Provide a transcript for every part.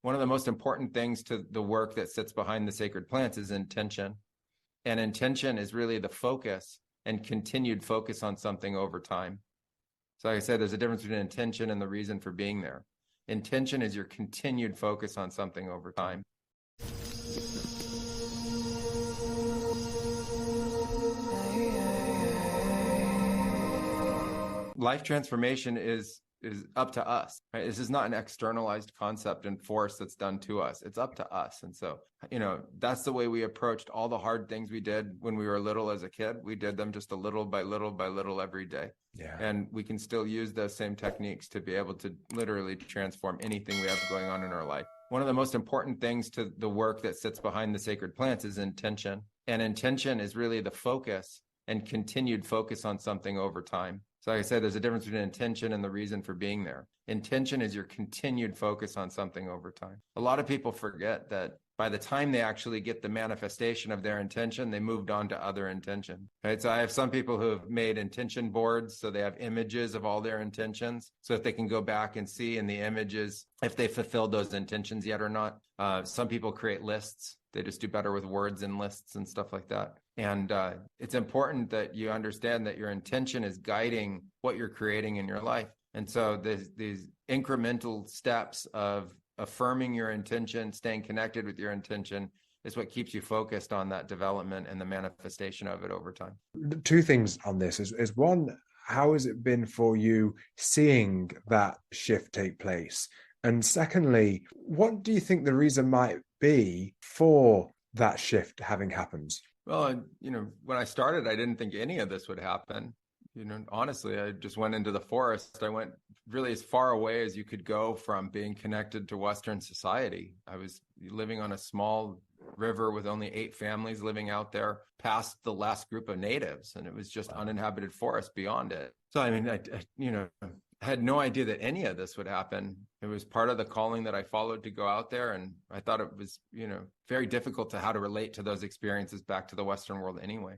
One of the most important things to the work that sits behind the sacred plants is intention. And intention is really the focus and continued focus on something over time. So like I said, there's a difference between intention and the reason for being there. Intention is your continued focus on something over time. Life transformation is up to us, right? This is not an externalized concept and force that's done to us. It's up to us. And so, that's the way we approached all the hard things we did when we were little as a kid. We did them just a little by little by little every day. Yeah. And we can still use those same techniques to be able to literally transform anything we have going on in our life. One of the most important things to the work that sits behind the sacred plants is intention. And intention is really the focus and continued focus on something over time. So like I said, there's a difference between intention and the reason for being there. Intention is your continued focus on something over time. A lot of people forget that by the time they actually get the manifestation of their intention, they moved on to other intention, right? So I have some people who have made intention boards, so they have images of all their intentions, so that they can go back and see in the images if they fulfilled those intentions yet or not. Some people create lists. They just do better with words and lists and stuff like that. And it's important that you understand that your intention is guiding what you're creating in your life. And so there's these incremental steps of affirming your intention, staying connected with your intention is what keeps you focused on that development and the manifestation of it over time. Two things on this is one, how has it been for you seeing that shift take place? And secondly, what do you think the reason might be for that shift having happened? Well, when I started, I didn't think any of this would happen. Honestly, I just went into the forest. I went really as far away as you could go from being connected to Western society. I was living on a small river with only 8 families living out there past the last group of natives, and it was just uninhabited forest beyond it. So, I had no idea that any of this would happen. It was part of the calling that I followed to go out there. And I thought it was, very difficult to how to relate to those experiences back to the Western world anyway.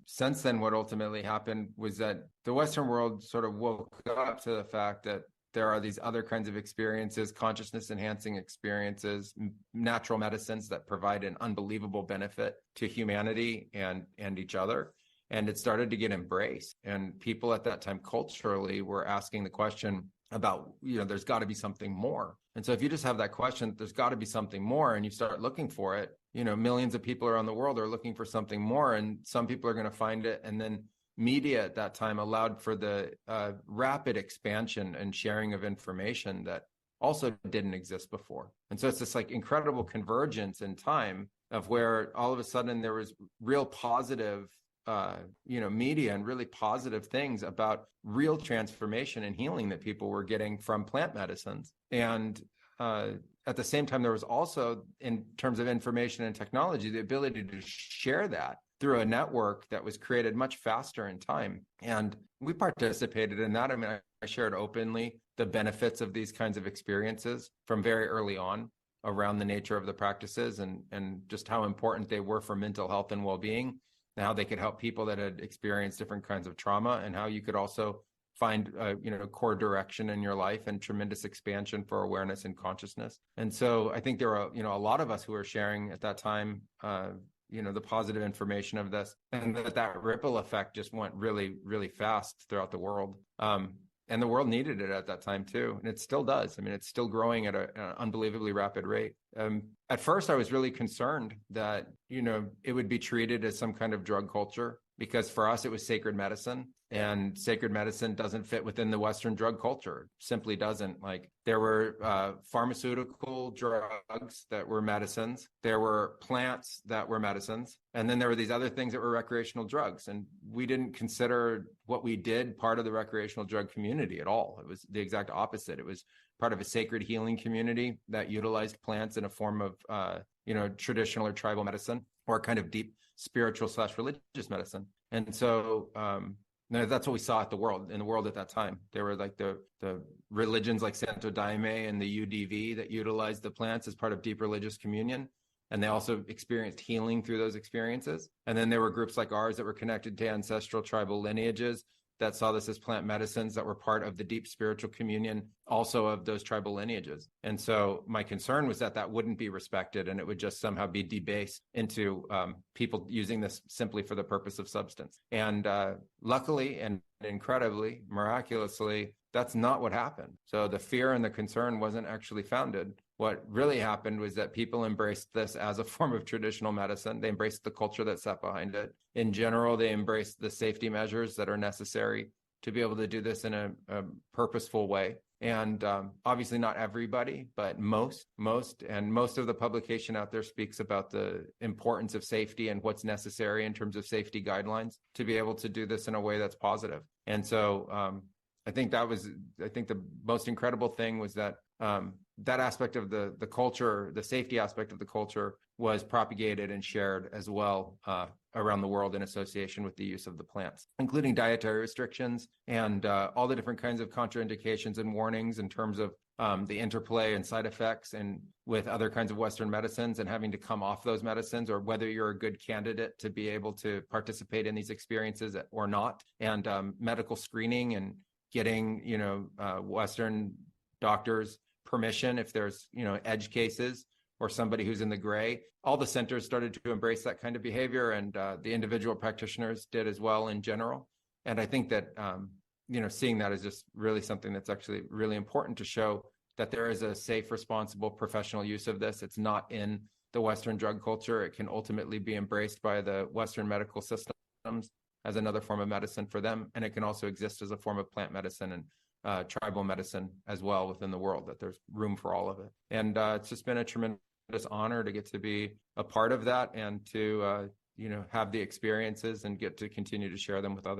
Since then, what ultimately happened was that the Western world sort of woke up to the fact that there are these other kinds of experiences, consciousness enhancing experiences, natural medicines that provide an unbelievable benefit to humanity and each other. And it started to get embraced. And people at that time culturally were asking the question about, there's got to be something more. And so if you just have that question, there's got to be something more, and you start looking for it, millions of people around the world are looking for something more, and some people are going to find it. And then media at that time allowed for the rapid expansion and sharing of information that also didn't exist before. And so it's this incredible convergence in time of where all of a sudden there was real positive media and really positive things about real transformation and healing that people were getting from plant medicines. And at the same time, there was also, in terms of information and technology, the ability to share that through a network that was created much faster in time. And we participated in that. I shared openly the benefits of these kinds of experiences from very early on around the nature of the practices and just how important they were for mental health and well-being, and how they could help people that had experienced different kinds of trauma, and how you could also find core direction in your life and tremendous expansion for awareness and consciousness. And so I think there were a lot of us who were sharing at that time the positive information of this, and that ripple effect just went really, really fast throughout the world. And the world needed it at that time too. And it still does. It's still growing at an unbelievably rapid rate. At first, I was really concerned that, it would be treated as some kind of drug culture, because for us, it was sacred medicine, and sacred medicine doesn't fit within the Western drug culture. It simply doesn't. There were pharmaceutical drugs that were medicines. There were plants that were medicines. And then there were these other things that were recreational drugs. And we didn't consider what we did part of the recreational drug community at all. It was the exact opposite. It was part of a sacred healing community that utilized plants in a form of, traditional or tribal medicine, or kind of deep spiritual/religious medicine. And so that's what we saw in the world at that time. There were the religions like Santo Daime and the UDV that utilized the plants as part of deep religious communion. And they also experienced healing through those experiences. And then there were groups like ours that were connected to ancestral tribal lineages that saw this as plant medicines that were part of the deep spiritual communion, also of those tribal lineages. And so my concern was that that wouldn't be respected, and it would just somehow be debased into people using this simply for the purpose of substance. And luckily and incredibly, miraculously, that's not what happened. So the fear and the concern wasn't actually founded. What really happened was that people embraced this as a form of traditional medicine. They embraced the culture that sat behind it. In general, they embraced the safety measures that are necessary to be able to do this in a purposeful way. And obviously not everybody, but most of the publication out there speaks about the importance of safety and what's necessary in terms of safety guidelines to be able to do this in a way that's positive. And so I think the most incredible thing was that that aspect of the culture, the safety aspect of the culture, was propagated and shared as well around the world in association with the use of the plants, including dietary restrictions and all the different kinds of contraindications and warnings in terms of the interplay and side effects and with other kinds of Western medicines and having to come off those medicines, or whether you're a good candidate to be able to participate in these experiences or not, and medical screening and getting, Western doctors permission if there's, edge cases or somebody who's in the gray. All the centers started to embrace that kind of behavior, and the individual practitioners did as well in general. And I think that, seeing that is just really something that's actually really important to show that there is a safe, responsible, professional use of this. It's not in the Western drug culture. It can ultimately be embraced by the Western medical systems as another form of medicine for them. And it can also exist as a form of plant medicine and tribal medicine as well within the world, that there's room for all of it. And it's just been a tremendous honor to get to be a part of that and to, have the experiences and get to continue to share them with others.